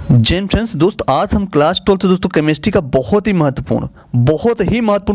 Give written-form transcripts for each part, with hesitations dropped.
Jain friends दोस्तों, आज हम क्लास 12 दोस्तों केमिस्ट्री का बहुत ही महत्वपूर्ण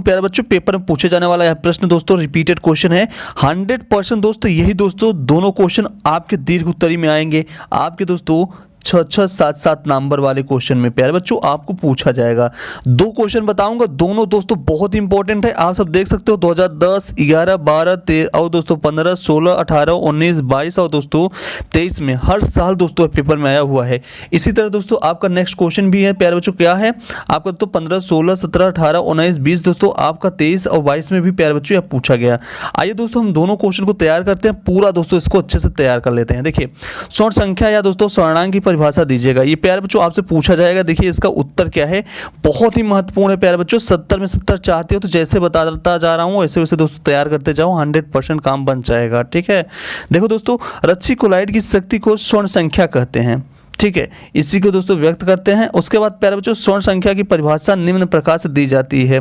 प्यारे बच्चों पेपर में पूछे जाने वाला यह प्रश्न दोस्तों रिपीटेड क्वेश्चन है 100% दोस्तों। यही दोस्तों दोनों क्वेश्चन आपके दीर्घ उत्तरी में आएंगे। आपके दोस्तों 6-6, 7-7 नंबर वाले क्वेश्चन में प्यारे बच्चों आपको पूछा जाएगा। दो क्वेश्चन बताऊंगा, दोनों दोस्तों बहुत इंपॉर्टेंट है। आप सब देख सकते हो 2010, 11, 12, 13 और दोस्तों 15, 16, 18, 19, 22 और दोस्तों 23 में हर साल दोस्तों पेपर में आया हुआ है। इसी तरह दोस्तों आपका नेक्स्ट क्वेश्चन भी है प्यारे बच्चों, क्या है आपका तो 15, 16, 17, 18, 19, 20 दोस्तों आपका 23 और 22 में भी प्यारे बच्चों यह पूछा गया। आइए दोस्तों हम दोनों क्वेश्चन को तैयार करते हैं, पूरा दोस्तों इसको अच्छे से तैयार कर लेते हैं। देखिए स्वर्ण संख्या या दोस्तों स्वर्णांक की परिभाषा दीजिएगा, ये प्यारे बच्चों आपसे पूछा जाएगा। देखिए इसका उत्तर क्या है, बहुत ही महत्वपूर्ण है प्यारे बच्चों। 70 में 70 चाहते हो तो जैसे बताता जा रहा हूँ वैसे वैसे दोस्तों तैयार करते जाओ, 100% काम बन जाएगा। ठीक है, देखो दोस्तों रच्छी कोलाइड की शक्ति को स्वर्ण संख्या कहते हैं। ठीक है, इसी को दोस्तों व्यक्त करते हैं। उसके बाद प्यारे बच्चों स्वर्ण संख्या की परिभाषा निम्न प्रकार से दी जाती है।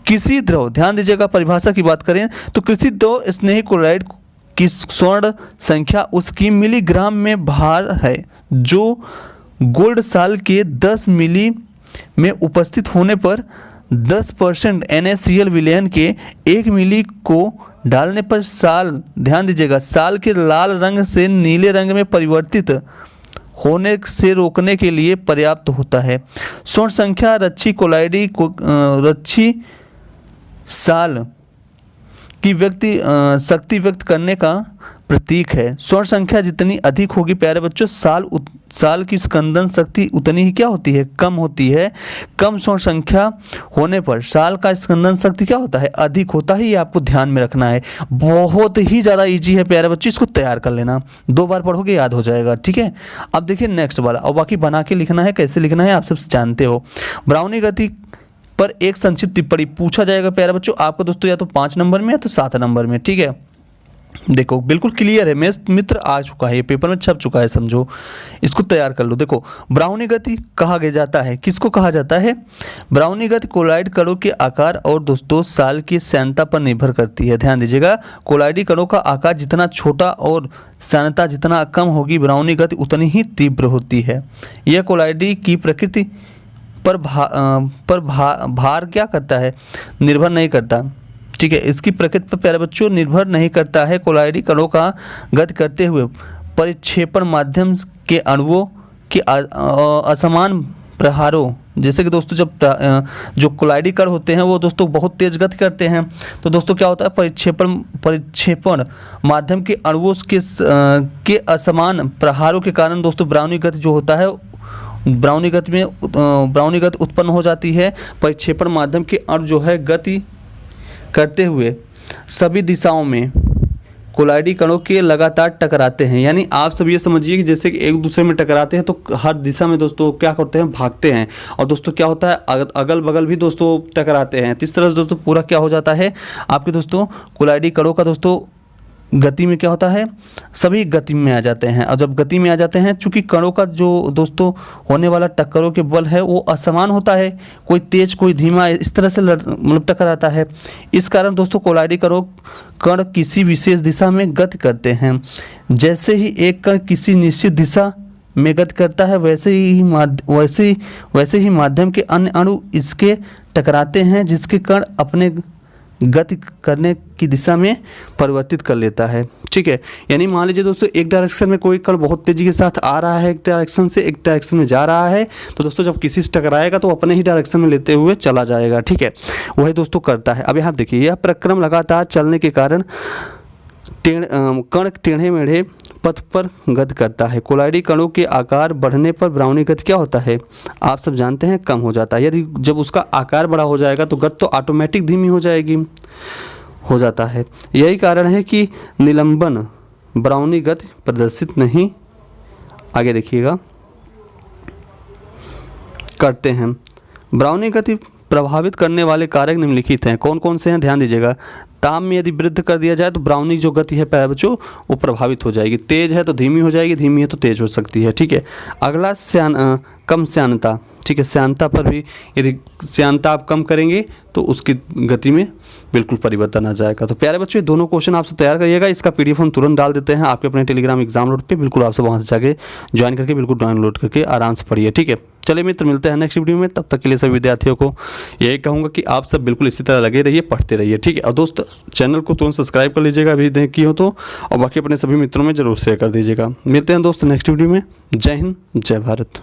किसी द्रव, ध्यान दीजिएगा परिभाषा की बात करें तो किसी द्रव स्नेही कोलाइड की स्वर्ण संख्या उसकी मिलीग्राम में भार है जो गोल्ड साल के 10 मिली में उपस्थित होने पर 10% NaCl विलयन के 1 मिली को डालने पर साल, ध्यान दीजिएगा, साल के लाल रंग से नीले रंग में परिवर्तित होने से रोकने के लिए पर्याप्त होता है। स्वर्ण संख्या रच्छी कोलाइडी को रच्छी साल की शक्ति व्यक्त करने का प्रतीक है। स्वर्ण संख्या जितनी अधिक होगी प्यारे बच्चों साल की स्कंदन शक्ति उतनी ही क्या होती है, कम होती है। कम स्वर्ण संख्या होने पर साल का स्कंदन शक्ति क्या होता है, अधिक होता है। ये आपको ध्यान में रखना है, बहुत ही ज़्यादा इजी है प्यारे बच्चों, इसको तैयार कर लेना, 2 बार पढ़ोगे याद हो जाएगा। ठीक है, अब देखिए नेक्स्ट वाला, और बाकी बना के लिखना है, कैसे लिखना है आप सब जानते हो। ब्राउनी गति पर एक संक्षिप्त टिप्पणी पूछा जाएगा प्यारे बच्चों आपको दोस्तों, या तो 5 नंबर में या तो 7 नंबर में। ठीक है, देखो बिल्कुल क्लियर है, मेरे मित्र आ चुका है, ये पेपर में छप चुका है, समझो, इसको तैयार कर लो। देखो ब्राउनी गति कहा जाता है, किसको कहा जाता है, ब्राउनी गति कोलाइड कणों के आकार और दोस्तों साल की सांद्रता पर निर्भर करती है। ध्यान दीजिएगा, कोलाइडी कणों का आकार जितना छोटा और सांद्रता जितना कम होगी ब्राउनी गति उतनी ही तीव्र होती है। यह कोलाइडी की प्रकृति पर भार क्या करता है, निर्भर नहीं करता। ठीक है, इसकी प्रकृति पर प्यारे बच्चों निर्भर नहीं करता है। कोलाइडी कणों का गति करते हुए परिक्षेपण माध्यम के अणुओं के असमान प्रहारों, जैसे कि दोस्तों जब जो कोलाइडी कण होते हैं वो दोस्तों बहुत तेज गति करते हैं, तो दोस्तों क्या होता है परिक्षेपण माध्यम के अणुओं के असमान प्रहारों के कारण दोस्तों ब्राउनी गति जो होता है, ब्राउनी गति उत्पन्न हो जाती है। परिक्षेपण माध्यम के अणु जो है गति करते हुए सभी दिशाओं में कोलाइडी कणों के लगातार टकराते हैं। यानी आप सब ये समझिए कि जैसे कि एक दूसरे में टकराते हैं तो हर दिशा में दोस्तों क्या करते हैं, भागते हैं। और दोस्तों क्या होता है, अगल बगल भी दोस्तों टकराते हैं। इस तरह से दोस्तों पूरा क्या हो जाता है आपके दोस्तों कोलाइडी कणों का दोस्तों गति में क्या होता है, सभी गति में आ जाते हैं। और जब गति में आ जाते हैं, चूंकि कणों का जो दोस्तों होने वाला टक्करों के बल है वो असमान होता है, कोई तेज कोई धीमा, इस तरह से मतलब टकराता है। इस कारण दोस्तों कोलाइडी कण किसी विशेष दिशा में गति करते हैं। जैसे ही एक कण किसी निश्चित दिशा में गति करता है वैसे ही माध्यम के अन्य अणु इसके टकराते हैं, जिसके कण अपने गति करने की दिशा में परिवर्तित कर लेता है। ठीक है, यानी मान लीजिए दोस्तों एक डायरेक्शन में कोई कण बहुत तेजी के साथ आ रहा है, एक डायरेक्शन में जा रहा है, तो दोस्तों जब किसी से टकराएगा तो अपने ही डायरेक्शन में लेते हुए चला जाएगा। ठीक है, वही दोस्तों करता है। अब यहाँ देखिए, यह प्रक्रम लगातार चलने के कारण कण टेढ़े मेढ़े पथ पर गति करता है। कोलाइडी कणों के आकार बढ़ने पर ब्राउनी गति क्या होता है, आप सब जानते हैं, कम हो जाता है। यदि जब उसका आकार बड़ा हो जाएगा तो गति तो ऑटोमेटिक धीमी हो जाता है। यही कारण है कि निलंबन ब्राउनी गति प्रदर्शित नहीं, आगे देखिएगा, करते हैं। ब्राउनी गति प्रभावित करने वाले कारक निम्नलिखित हैं, कौन कौन से हैं, ध्यान दीजिएगा। ताप में यदि वृद्धि कर दिया जाए तो ब्राउनी जो गति है प्यारे बच्चों वो प्रभावित हो जाएगी। तेज है तो धीमी हो जाएगी, धीमी है तो तेज हो सकती है। ठीक है, अगला कम श्यानता, ठीक है, श्यानता पर भी यदि श्यानता आप कम करेंगे तो उसकी गति में बिल्कुल परिवर्तन आ जाएगा। तो प्यारे बच्चों, ये दोनों क्वेश्चन आपसे तैयार करिएगा। इसका पीडीएफ हम तुरंत डाल देते हैं आपके अपने टेलीग्राम एग्जाम लोड पे, बिल्कुल आपसे वहाँ से जाके ज्वाइन करके बिल्कुल डाउनलोड करके आराम से पढ़िए, ठीक है। चलिए मित्र, मिलते हैं नेक्स्ट वीडियो में। तब तक के लिए सभी विद्यार्थियों को यही कहूँगा कि आप सब बिल्कुल इसी तरह लगे रहिए, पढ़ते रहिए, ठीक है। और दोस्त, चैनल को तुरंत सब्सक्राइब कर लीजिएगा अभी देखी हो तो, और बाकी अपने सभी मित्रों में जरूर शेयर कर दीजिएगा। मिलते हैं दोस्त नेक्स्ट वीडियो में। जय हिंद, जय भारत।